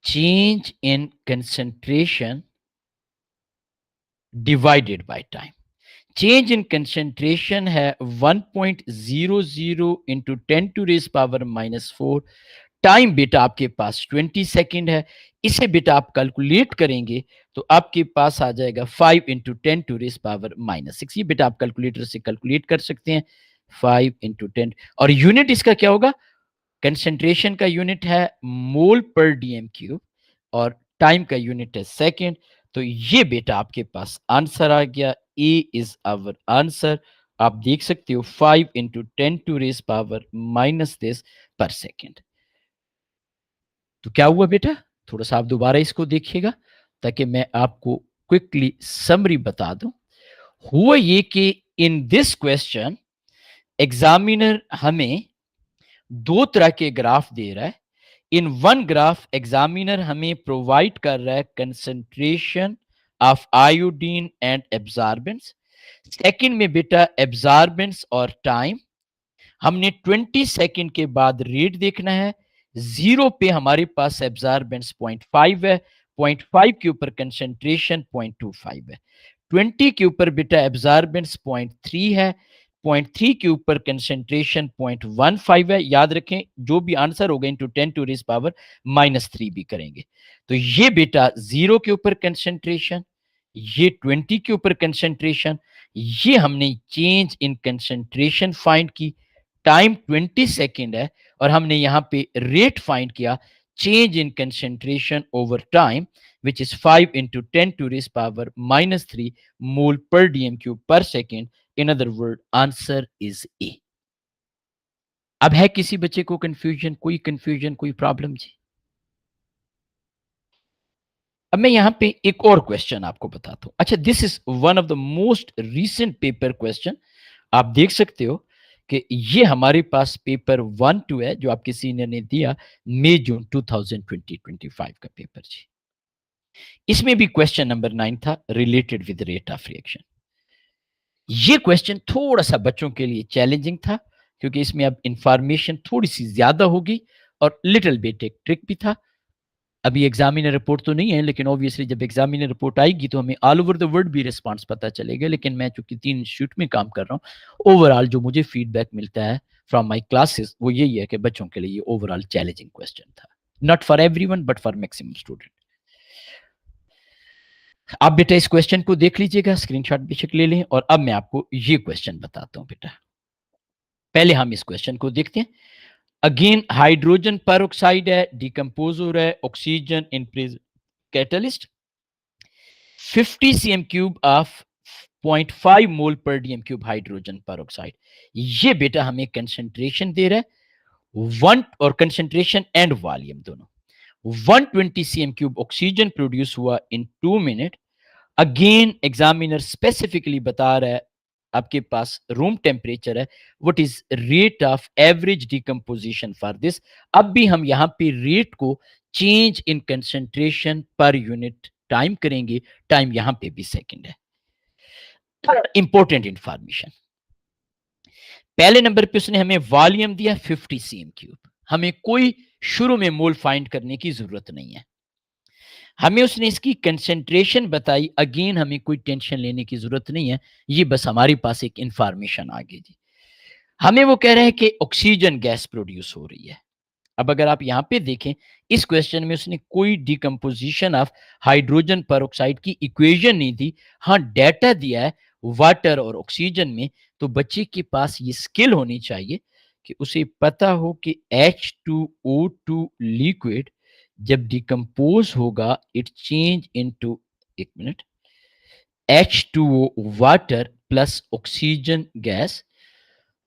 change in concentration divided by time. Change in concentration है 1.00 इंटू 10⁻⁻4। टाइम बेटा आपके पास 20 सेकेंड है। इसे बेटा आप कैलकुलेट करेंगे तो आपके पास आ जाएगा 5 इंटू 10⁻⁻6। ये बेटा आप कैलकुलेटर से कैलकुलेट कर सकते हैं, 5 इंटू 10। और यूनिट इसका क्या होगा, कंसंट्रेशन का यूनिट है मोल पर डीएम क्यूब और टाइम का यूनिट है सेकेंड। तो ये बेटा आपके पास आंसर आ गया, ए इज आवर आंसर। आप देख सकते हो 5 इंटू 10⁻⁻10 पर सेकेंड। तो क्या हुआ बेटा, थोड़ा सा आप दोबारा इसको देखिएगा ताकि मैं आपको क्विकली समरी बता दूं। हुआ ये कि इन दिस क्वेश्चन एग्जामिनर हमें दो तरह के ग्राफ दे रहा है। इन वन ग्राफ एग्जामिनर हमें प्रोवाइड कर रहा है concentration of iodine and absorbance. Second में बेटा एब्जॉर्बेंस और टाइम। हमने 20 सेकंड के बाद रेट देखना है। जीरो पे हमारे पास एब्जॉर्बेंस 0.5 है, 0.5 के ऊपर कंसंट्रेशन 0.25 है, 20 के ऊपर बेटा एब्जॉर्बेंस 0.3 है, 0.3 के ऊपर कंसंट्रेशन 0.15 है। याद रखें जो भी आंसर होगा इंटू 10⁻³ भी करेंगे। तो ये बेटा जीरो के ऊपर कंसंट्रेशन, ये 20 के ऊपर कंसंट्रेशन, ये हमने चेंज इन कंसंट्रेशन फाइंड की। टाइम 20 सेकेंड है और हमने यहां पे रेट फाइंड किया, change in concentration over time which is 5 into 10⁻³ mole per dm cube per second. In other word, answer is A. अब है किसी बच्चे को कंफ्यूजन, कोई प्रॉब्लम जी? अब मैं यहां पे एक और क्वेश्चन आपको बताता हूं। अच्छा, this is one of the most recent paper question. आप देख सकते हो कि ये हमारे पास पेपर 1-2 है जो आपके सीनियर ने दिया मई जून 2020-25 का पेपर जी। इसमें भी क्वेश्चन नंबर 9 था related with rate of reaction. ये क्वेश्चन थोड़ा सा बच्चों के लिए चैलेंजिंग था क्योंकि इसमें अब इंफॉर्मेशन थोड़ी सी ज्यादा होगी और लिटिल बिट एक ट्रिक भी था। अभी एग्जामिनर रिपोर्ट तो नहीं है, लेकिन ऑब्वियसली जब एग्जामिनर रिपोर्ट आएगी तो हमें ऑल ओवर द वर्ल्ड भी रिस्पांस पता चलेगा। लेकिन मैं चूंकि 3 इंस्टीट्यूट में काम कर रहा हूँ, ओवरऑल जो मुझे फीडबैक मिलता है फ्रॉम माई क्लासेस वो यही है कि बच्चों के लिए ये ओवरऑल चैलेंजिंग क्वेश्चन था, not for everyone but for maximum student. आप बेटा इस क्वेश्चन को देख लीजिएगा, स्क्रीनशॉट बेशक ले लें, और अब मैं आपको ये क्वेश्चन बताता हूं बेटा। पहले हम इस क्वेश्चन को देखते हैं। अगेन हाइड्रोजन पर ऑक्साइड है, डिकम्पोज हो रहा है, oxygen in present catalyst, 50 cm cube of 0.5 mole per DM cube hydrogen पर ऑक्साइड। ये बेटा हमें कंसेंट्रेशन दे रहा है वन, और कंसेंट्रेशन एंड वॉल्यूम दोनों। 120 cm क्यूब ऑक्सीजन प्रोड्यूस हुआ इन 2 मिनट। अगेन एग्जामिनर स्पेसिफिकली बता रहा है आपके पास रूम टेम्परेचर है, what is rate of average decomposition for this. अब भी हम यहां पे रेट को चेंज इन कंसेंट्रेशन पर यूनिट टाइम करेंगे, टाइम यहां पे भी सेकंड है। इंपॉर्टेंट इंफॉर्मेशन, पहले नंबर पे उसने हमें वॉल्यूम दिया 50 cm क्यूब। हमें कोई शुरू में मोल फाइंड करने की जरूरत नहीं है, हमें उसने इसकी कंसेंट्रेशन बताई। अगेन हमें कोई टेंशन लेने की जरूरत नहीं है, ये बस हमारे पास एक इंफॉर्मेशन आ गई जी। हमें वो कह रहे हैं कि ऑक्सीजन गैस प्रोड्यूस हो रही है। अब अगर आप यहां पे देखें, इस क्वेश्चन में उसने कोई डिकम्पोजिशन ऑफ हाइड्रोजन पर की इक्वेशन नहीं दी। हाँ, डाटा दिया है वाटर और ऑक्सीजन में। तो बच्चे के पास ये स्किल होनी चाहिए कि उसे पता हो कि H2O2 लिक्विड जब डिकम्पोज होगा इट चेंज इनटू, एक minute, H2O water plus oxygen gas.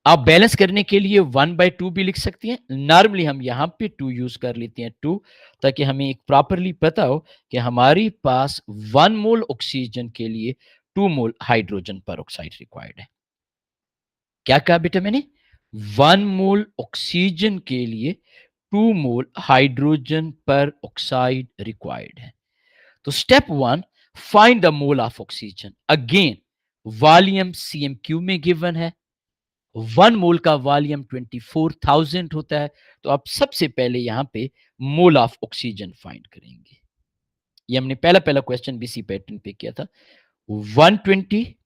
आप बैलेंस करने के लिए 1/2 भी लिख सकती हैं। नॉर्मली हम यहां पे 2 यूज कर लेते हैं, 2, ताकि हमें एक प्रॉपरली पता हो कि हमारे पास 1 मोल ऑक्सीजन के लिए 2 मोल हाइड्रोजन पर ऑक्साइड रिक्वायर्ड है। क्या कहा बेटा मैंने? 1 मोल ऑक्सीजन के लिए 2 मोल हाइड्रोजन पर ऑक्साइड रिक्वायर्ड है। तो step 1, find the mole of oxygen. Again volume cm cube में गिवन है, 1 मोल का वॉल्यूम 24,000 होता है। तो आप सबसे पहले यहां पे मोल ऑफ ऑक्सीजन फाइंड करेंगे। ये हमने पहला पहला क्वेश्चन भी सी पैटर्न पे किया था। 120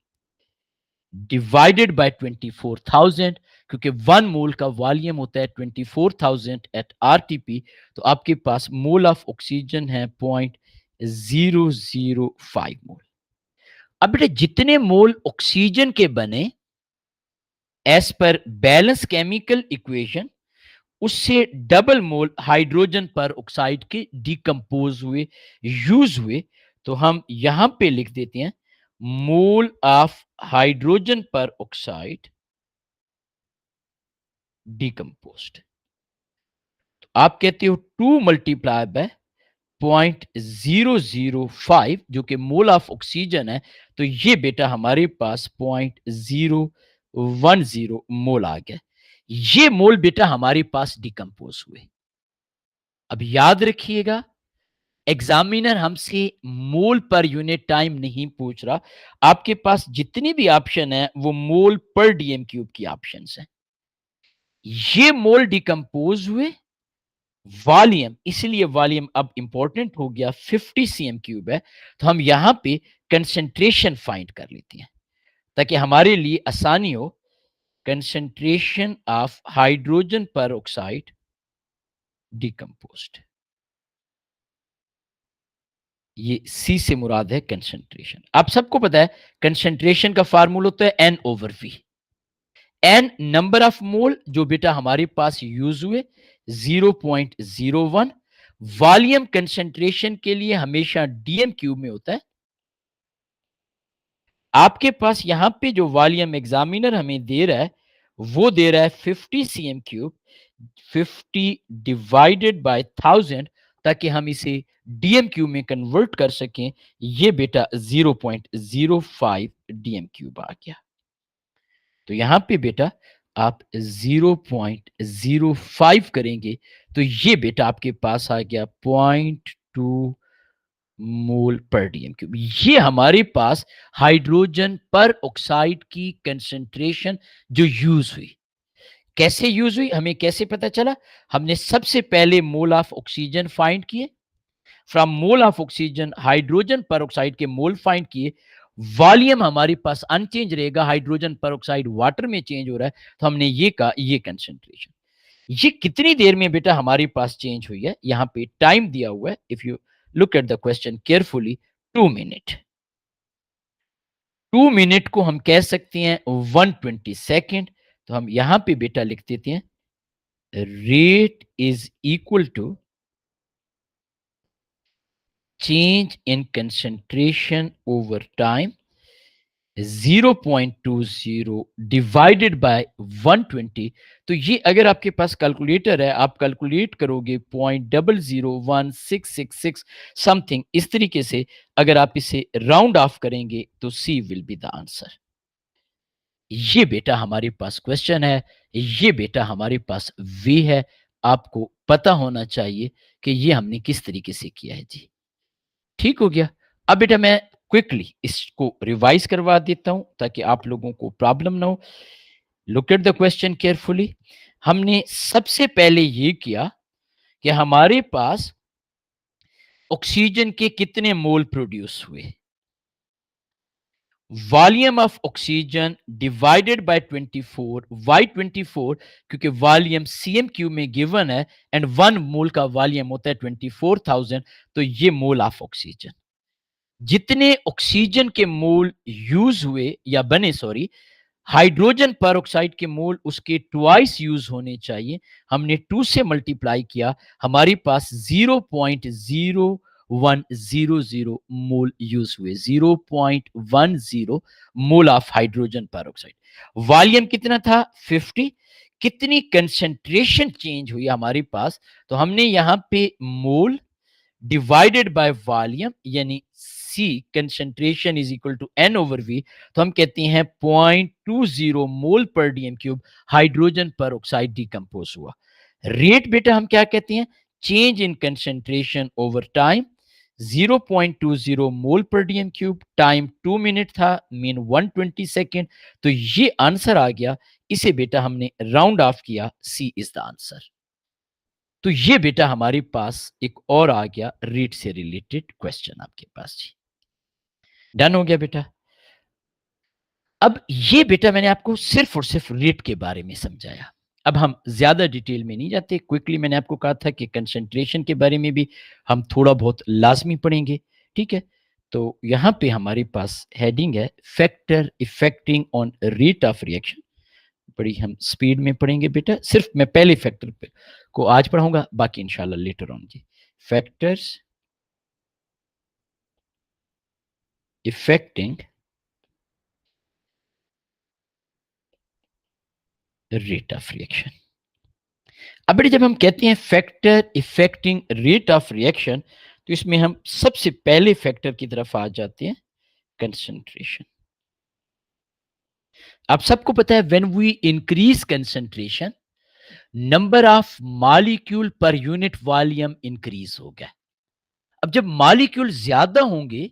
डिवाइडेड बाय 24,000, क्योंकि 1 मोल का वॉल्यूम होता है 24,000 एट आरटीपी। तो आपके पास मोल ऑफ ऑक्सीजन है 0.005 मोल। अब बेटे जितने मोल ऑक्सीजन के बने as per balance chemical equation, उससे double mole hydrogen peroxide के डिकम्पोज हुए, यूज हुए। तो हम यहां पे लिख देते हैं mole of hydrogen peroxide decomposed. तो आप कहते हो 2 मल्टीप्लाई बाय 0.005 जो कि मोल ऑफ ऑक्सीजन है। तो ये बेटा हमारे पास 0.010 मोल आ गया। ये मोल बेटा हमारे पास डिकम्पोज हुए। अब याद रखिएगा, एग्जामिनर हमसे मोल पर यूनिट टाइम नहीं पूछ रहा। आपके पास जितनी भी ऑप्शन है वो मोल पर डीएम क्यूब की ऑप्शंस हैं। ये मोल डिकम्पोज हुए, वॉल्यूम, इसलिए वॉल्यूम अब इंपॉर्टेंट हो गया, 50 cm क्यूब है। तो हम यहां पे कंसेंट्रेशन फाइंड कर लेते हैं ताकि हमारे लिए आसानी हो। Concentration of hydrogen peroxide decomposed, ये सी से मुराद है कंसेंट्रेशन। आप सबको पता है कंसेंट्रेशन का फार्मूला होता है N/V। N number of mole जो बेटा हमारे पास यूज हुए 0.01। वॉल्यूम कंसेंट्रेशन के लिए हमेशा डीएम क्यूब में होता है। आपके पास यहां पे जो वॉल्यूम एग्जामिनर हमें दे रहा है वो दे रहा है 50 cm क्यूब, 50 डिवाइडेड बाय 1000, ताकि हम इसे डीएम क्यूब में कन्वर्ट कर सकें। ये बेटा 0.05 डीएम क्यूब आ गया। तो यहां पे बेटा आप 0.05 करेंगे तो ये बेटा आपके पास आ गया 0.2 मोल पर डीएम क्यूब। ये हमारे पास हाइड्रोजन पर ऑक्साइड की कंसेंट्रेशन जो यूज हुई। कैसे यूज हुई, हमें कैसे पता चला? हमने सबसे पहले मोल ऑफ ऑक्सीजन फाइंड किए, from mole of oxygen hydrogen peroxide के मोल फाइंड किए, वॉल्यूम हमारे पास अनचेंज रहेगा, हाइड्रोजन पेरोक्साइड वाटर में चेंज हो रहा है, तो हमने ये कहा ये कंसेंट्रेशन। ये कितनी देर में बेटा हमारे पास चेंज हुई है, यहाँ पे टाइम दिया हुआ है, if you look at the question carefully, 2 minute. 2 minute को हम कह सकते हैं 120 सेकेंड। तो हम यहां पे बेटा लिख देते हैं rate is equal to change in concentration over time 0.20 divided by 120। तो ये अगर आपके पास कैलकुलेटर है, आप कैलकुलेट करोगे 0.001666 समथिंग, इस तरीके से अगर आप इसे राउंड ऑफ करेंगे तो सी विल बी द आंसर। ये बेटा हमारे पास क्वेश्चन है, ये बेटा हमारे पास वे है। आपको पता होना चाहिए कि ये हमने किस तरीके से किया है जी। ठीक हो गया। अब बेटा मैं क्विकली इसको रिवाइज करवा देता हूं ताकि आप लोगों को प्रॉब्लम ना हो। Look at the question carefully. हमने सबसे पहले ये किया कि हमारे पास ऑक्सीजन के कितने मोल प्रोड्यूस हुए, volume of oxygen divided by 24। Why 24? क्योंकि वॉल्यूम सीएम क्यू में गिवन है एंड 1 मोल का वॉल्यूम होता है 24,000, तो ये मोल ऑफ ऑक्सीजन। जितने ऑक्सीजन के मोल यूज हुए या बने, सॉरी, हाइड्रोजन पेरोक्साइड के मोल उसके ट्वाइस यूज होने चाहिए, हमने 2 से मल्टीप्लाई किया, हमारे पास 0.0100 मोल यूज हुए, 0.10 मोल ऑफ हाइड्रोजन पेरोक्साइड। वॉल्यूम कितना था? 50। कितनी कंसेंट्रेशन चेंज हुई हमारे पास? तो हमने यहां पे मोल डिवाइडेड बाय वॉल्यूम, यानी C concentration is equal to N over V, तो हम कहते हैं 0.20 mole per DM cube hydrogen peroxide decompose हुआ। रेट बेटा हम क्या कहते हैं? Change in concentration over time, 0.20 mole per DM cube, time 2 minute था, मीन 120 सेकेंड। तो ये आंसर आ गया, इसे बेटा हमने राउंड ऑफ किया, सी इज द आंसर। तो ये बेटा हमारे पास एक और आ गया रेट से रिलेटेड क्वेश्चन आपके पास जी। डन हो गया बेटा। अब ये बेटा मैंने आपको सिर्फ और सिर्फ रेट के बारे में समझाया। अब हम ज्यादा डिटेल में नहीं जाते, क्विकली मैंने आपको कहा था कि कंसंट्रेशन के बारे में भी हम थोड़ा बहुत लाजमी पढ़ेंगे। ठीक है, तो यहां पे हमारे पास हेडिंग है factor affecting on rate of reaction. बड़ी हम स्पीड में पढ़ेंगे बेटा, सिर्फ मैं पहले फैक्टर पे को आज पढ़ाऊंगा, बाकी इंशाल्लाह लेटर ऑन जी। Factors affecting rate of reaction. अब बेटा जब हम कहते हैं factor affecting rate of reaction, तो इसमें हम सबसे पहले फैक्टर की तरफ आ जाते हैं, कंसंट्रेशन। आप सबको पता है when we increase concentration, number of molecule per unit volume increase होगा। अब जब मॉलिक्यूल ज्यादा होंगे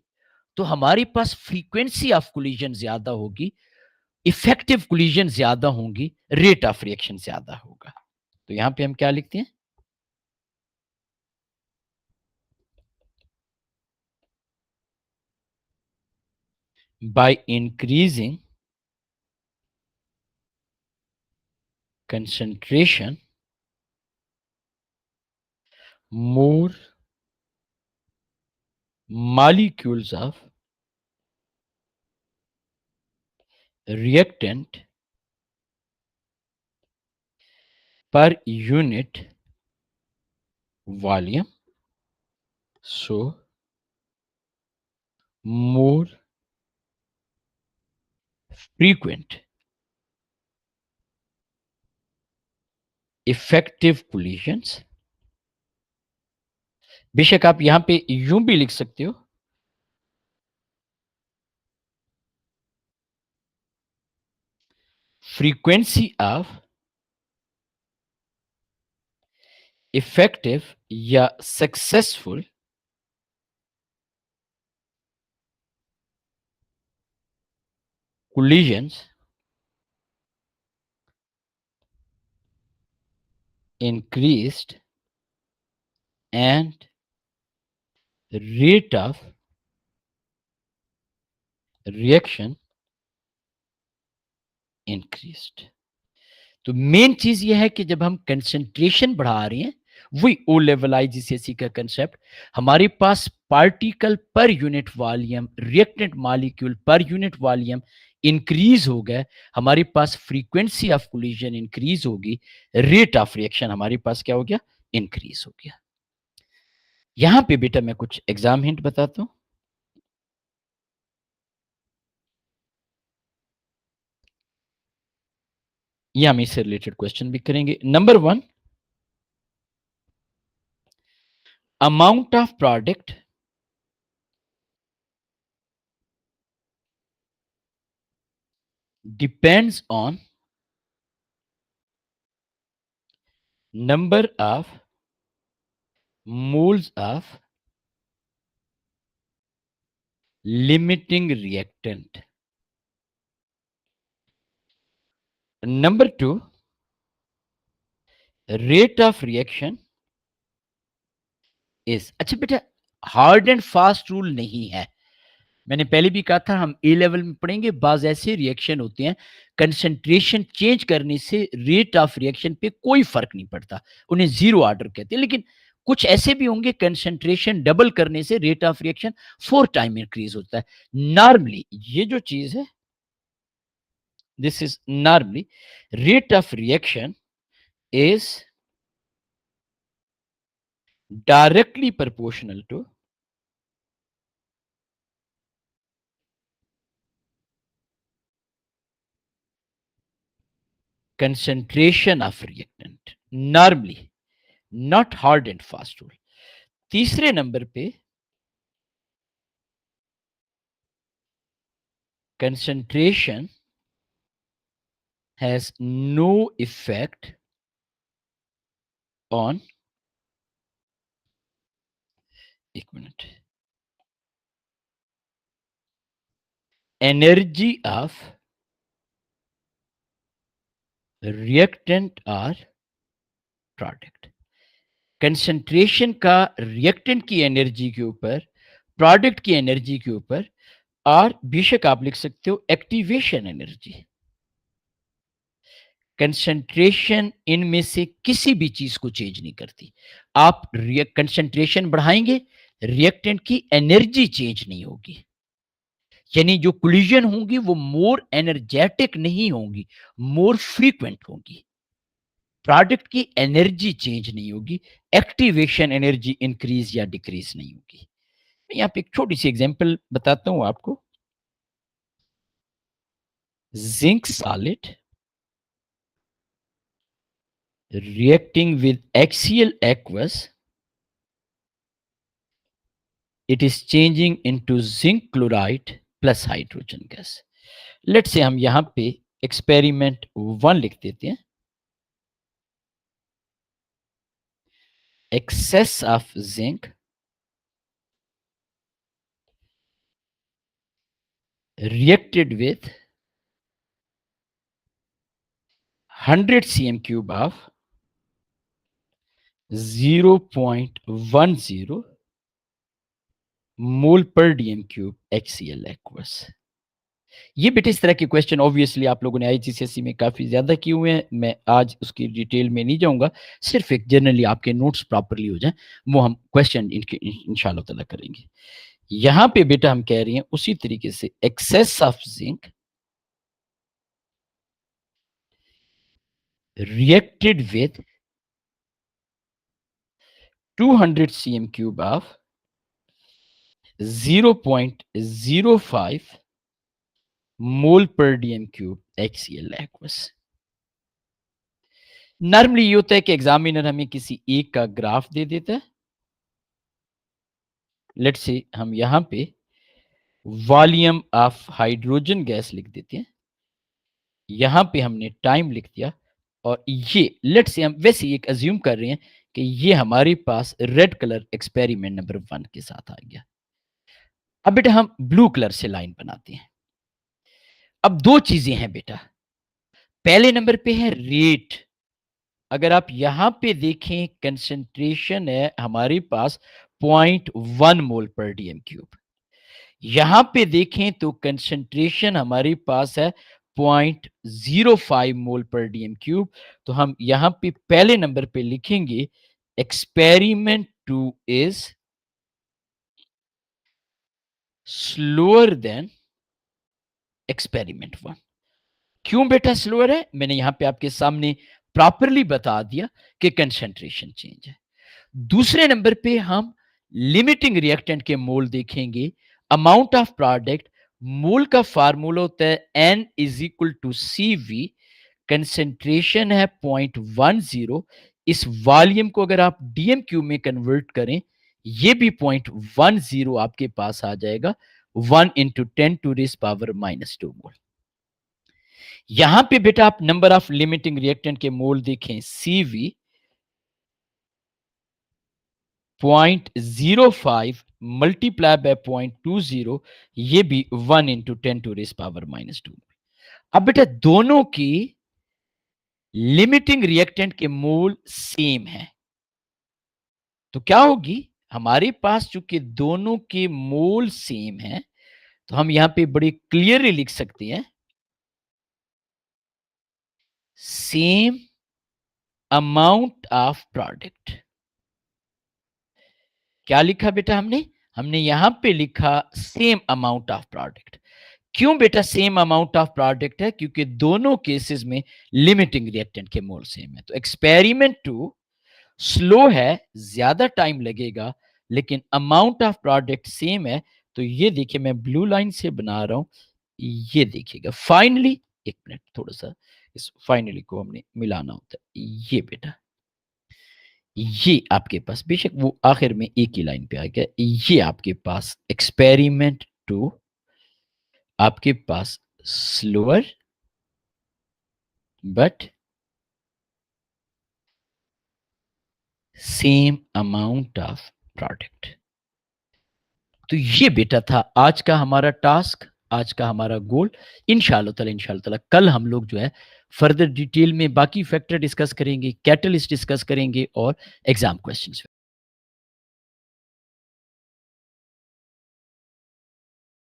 तो हमारे पास फ्रीक्वेंसी ऑफ कोलिजन ज्यादा होगी, इफेक्टिव कोलिजन ज्यादा होंगी, रेट ऑफ रिएक्शन ज्यादा होगा। तो यहां पे हम क्या लिखते हैं? By increasing concentration, more molecules of reactant per unit volume, so more frequent effective collisions। बेशक आप यहां पे यूं भी लिख सकते हो, frequency of effective या successful collisions increased and rate of reaction increased. तो मेन चीज यह है कि जब हम कंसंट्रेशन बढ़ा रहे हैं, वही ओ लेवल आईजीसीएसई का कंसेप्ट, हमारे पास particle per unit volume, reactant molecule per unit volume increase हो गए, हमारे पास फ्रीक्वेंसी ऑफ कोलिजन इंक्रीज होगी, रेट ऑफ रिएक्शन हमारे पास क्या हो गया, इंक्रीज हो गया। यहां पे बेटा मैं कुछ एग्जाम हिंट बताता हूं। ये हम इससे रिलेटेड क्वेश्चन भी करेंगे। Number 1, amount of product depends on number of moles of limiting reactant. Number 2, rate of reaction is। अच्छा बेटा, हार्ड एंड फास्ट रूल नहीं है। मैंने पहले भी कहा था, हम ए लेवल में पढ़ेंगे, बाज ऐसे रिएक्शन होते हैं कंसंट्रेशन चेंज करने से रेट ऑफ रिएक्शन पे कोई फर्क नहीं पड़ता, उन्हें जीरो ऑर्डर कहते हैं। लेकिन कुछ ऐसे भी होंगे कंसंट्रेशन डबल करने से rate of reaction 4 time increase होता है। नॉर्मली ये जो चीज है, this is normally rate of reaction is directly proportional to concentration of reactant, normally, not hard and fast rule। तीसरे नंबर पे concentration has no effect on, एक minute, energy of reactant or product। Concentration का reactant की energy के ऊपर, product की energy के ऊपर, और बेशक आप लिख सकते हो एक्टिवेशन एनर्जी। कंसंट्रेशन इनमें से किसी भी चीज को चेंज नहीं करती। आप कंसंट्रेशन बढ़ाएंगे, रिएक्टेंट की एनर्जी चेंज नहीं होगी, यानी जो कोलिजन होंगी वो मोर एनर्जेटिक नहीं होंगी, मोर फ्रीक्वेंट होंगी। प्रोडक्ट की एनर्जी चेंज नहीं होगी, एक्टिवेशन एनर्जी इंक्रीज या डिक्रीज नहीं होगी। मैं यहाँ पे एक छोटी सी एग्जांपल बताता हूं आपको। Zinc solid reacting with axial aqueous, it is changing into zinc chloride plus hydrogen gas। लेट से हम यहां पे एक्सपेरिमेंट 1 लिख देते हैं। Excess of zinc reacted with 100 cm cube of 0.10 mole per DM cube HCl aqueous. ये बेटे इस तरह के क्वेश्चन ऑब्वियसली आप लोगों ने आईजीसीएसई में काफी ज्यादा किए हुए हैं, मैं आज उसकी डिटेल में नहीं जाऊंगा, सिर्फ एक जनरली आपके नोट्स प्रॉपरली हो जाएं, वो हम क्वेश्चन इनके इंशाल्लाह ताला करेंगे। यहां पे बेटा हम कह रहे हैं उसी तरीके से excess of zinc reacted with 200 cm cube of 0.05 mole per DM cube HCl aqueous. Normally ये होता है कि एग्जामिनर हमें किसी एक का ग्राफ दे देता है। लेट्स से हम यहां पे वॉल्यूम ऑफ हाइड्रोजन गैस लिख देते हैं, यहां पे हमने टाइम लिख दिया, और ये लेट्स से हम वैसे एक अज्यूम कर रहे हैं कि ये हमारे पास रेड कलर एक्सपेरिमेंट नंबर 1 के साथ आ गया। अब बेटा हम ब्लू कलर से लाइन बनाते हैं। अब दो चीजें हैं बेटा, पहले नंबर पे है रेट। अगर आप यहां पे देखें कंसंट्रेशन है हमारे पास 0.1 मोल पर डीएम क्यूब। यहां पे देखें तो कंसंट्रेशन हमारे पास है 0.05 मोल पर डीएम क्यूब। तो हम यहां पे पहले नंबर पे लिखेंगे experiment 2 is slower then experiment 1। क्यों बेटा स्लोअर है? मैंने यहां पे आपके सामने प्रॉपरली बता दिया कि कंसंट्रेशन चेंज है। दूसरे नंबर पे हम लिमिटिंग रिएक्टेंट के मोल देखेंगे। अमाउंट ऑफ प्रोडक्ट, मोल का फार्मूला होता है N is equal to CV, concentration है 0.10। इस वॉल्यूम को अगर आप डीएम क्यूब में कन्वर्ट करें, ये भी 0.10 आपके पास आ जाएगा, 1 इंटू 10⁻⁻² मोल। यहां पे बेटा आप नंबर ऑफ लिमिटिंग रिएक्टेंट के मोल देखें, CV 0.05 मल्टीप्लाई बाय 0.20, ये भी 1 इंटू 10⁻⁻²। अब बेटा दोनों की लिमिटिंग रिएक्टेंट के मोल सेम है, तो क्या होगी? हमारे पास चूंकि दोनों के मोल सेम है, तो हम यहां पे बड़ी क्लियरली लिख सकते हैं सेम अमाउंट ऑफ प्रोडक्ट। क्या लिखा बेटा हमने? हमने यहां पे लिखा सेम अमाउंट ऑफ प्रोडक्ट। क्यों बेटा सेम अमाउंट ऑफ प्रोडक्ट है? क्योंकि दोनों केसेस में लिमिटिंग रिएक्टेंट के मोल सेम है। तो एक्सपेरिमेंट 2 स्लो है, ज्यादा टाइम लगेगा, लेकिन अमाउंट ऑफ प्रोडक्ट सेम है। तो ये देखिए मैं ब्लू लाइन से बना रहा हूं, ये देखिएगा फाइनली, एक मिनट थोड़ा सा इस फाइनली को हमने मिलाना होता है। ये बेटा ये आपके पास बेशक वो आखिर में एक ही लाइन पे आ गया, ये आपके पास एक्सपेरिमेंट 2 आपके पास slower but same amount of product. तो ये बेटा था आज का हमारा टास्क, आज का हमारा गोल। इंशाल्लाह ताला कल हम लोग जो है फर्दर डिटेल में बाकी फैक्टर डिस्कस करेंगे, कैटलिस्ट डिस्कस करेंगे और एग्जाम क्वेश्चंस।